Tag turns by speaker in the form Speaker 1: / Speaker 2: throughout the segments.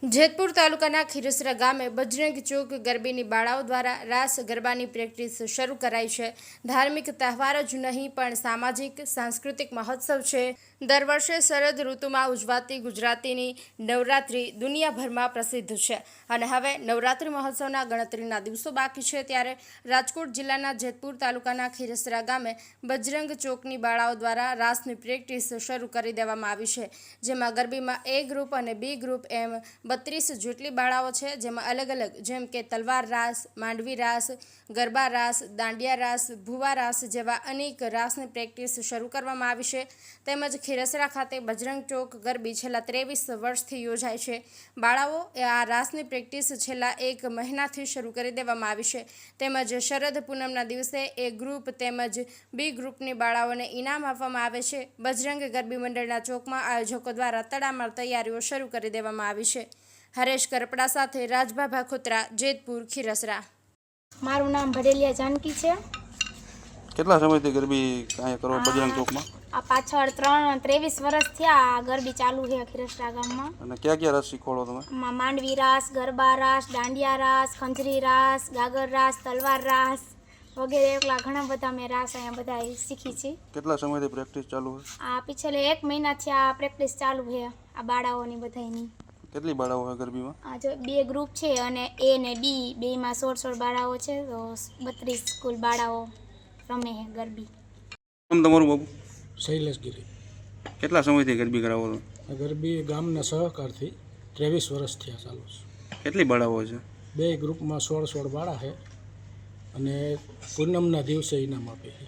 Speaker 1: જેતપુર તાલુકાના ખીરસરા ગામે બજરંગ ચોક ગરબીની બાળાઓ દ્વારા રાસ ગરબાની પ્રેક્ટિસ શરૂ કરાઈ છે। ધાર્મિક તહેવાર જ નહીં પણ સામાજિક સાંસ્કૃતિક મહોત્સવ છે। દર વર્ષે શરદ ઋતુમાં ઉજવાતી ગુજરાતીની નવરાત્રિ દુનિયાભરમાં પ્રસિદ્ધ છે અને હવે નવરાત્રિ મહોત્સવના ગણતરીના દિવસો બાકી છે, ત્યારે રાજકોટ જિલ્લાના જેતપુર તાલુકાના ખીરસરા ગામે બજરંગ ચોકની બાળાઓ દ્વારા રાસની પ્રેક્ટિસ શરૂ કરી દેવામાં આવી છે, જેમાં ગરબીમાં એ ગ્રુપ અને બી ગ્રુપ એમ 32 જેટલી બાળાઓ છે, જેમાં અલગ અલગ જેમ કે તલવાર રાસ, માંડવી રાસ, ગરબા રાસ, દાંડિયા રાસ, ભુવા રાસ જેવા અનેક રાસની પ્રેક્ટિસ શરૂ કરવામાં આવી છે। તેમજ ખીરસરા ખાતે બજરંગ ચોક ગરબી છેલ્લા 23 વર્ષથી યોજાય છે। બાળાઓ આ રાસની પ્રેક્ટિસ છેલ્લા 1 મહિનાથી શરૂ કરી દેવામાં આવી છે। તેમજ શરદ પૂનમના દિવસે એ ગ્રુપ તેમજ બી ગ્રુપની બાળાઓને ઇનામ આપવામાં આવે છે। બજરંગ ગરબી મંડળના ચોકમાં આયોજકો દ્વારા તડામાર તૈયારીઓ શરૂ કરી દેવામાં આવી છે। હરેશ કરપડા સાથે રાજભાભા ખોત્રા, જેતપુર, ખીરસરા।
Speaker 2: મારું નામ ભડેલિયા જાનકી છે।
Speaker 3: કેટલા સમયથી ગરબી અહીંયા કરો બજરંગ ચોકમાં?
Speaker 2: આ પાછળ 23 વર્ષ થયા આ ગરબી ચાલુ છે ખીરસરા ગામમાં।
Speaker 3: અને ક્યાં ક્યાં રાસ શીખવાડો તમે?
Speaker 2: માંડવી રાસ, ગરબા રાસ, દાંડિયા રાસ, ખંજરી રાસ, ગાગર રાસ, તલવાર રાસ વગેરે એટલા ઘણા બધા મેં રાસ અહીંયા બધા શીખી છે।
Speaker 3: કેટલા સમયથી પ્રેક્ટિસ ચાલુ છે?
Speaker 2: આ પિછલે 1 મહિનાથી આ પ્રેક્ટિસ ચાલુ છે આ બાળાઓની બધાની।
Speaker 3: કેટલી બાળાઓ છે ગરબીમાં?
Speaker 2: આ જો 2 ગ્રુપ છે અને એ ને બી બેમાં 16 બાળાઓ છે, તો 32 કુલ બાળાઓ રમે છે ગરબી।
Speaker 3: તમારું બાબુ?
Speaker 4: શૈલેષગીરી।
Speaker 3: કેટલા સમયથી ગરબી કરાવો છો?
Speaker 4: ગરબી ગામના સહકારથી 23 વર્ષ થયા ચાલુ છે।
Speaker 3: કેટલી બાળાઓ છે?
Speaker 4: 2 ગ્રુપમાં 16 બાળા છે અને પૂનમના દિવસે ઇનામ આપે છે।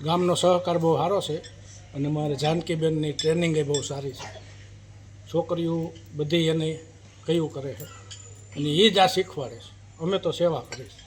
Speaker 4: ગામનો સહકાર બહુ સારો છે અને મારે જાનકીબેનની ટ્રેનિંગ એ બહુ સારી છે। છોકરીઓ બધી એને કયું કરે છે અને એ જ આ શીખવાડે છે, અમે તો સેવા કરીએ છીએ।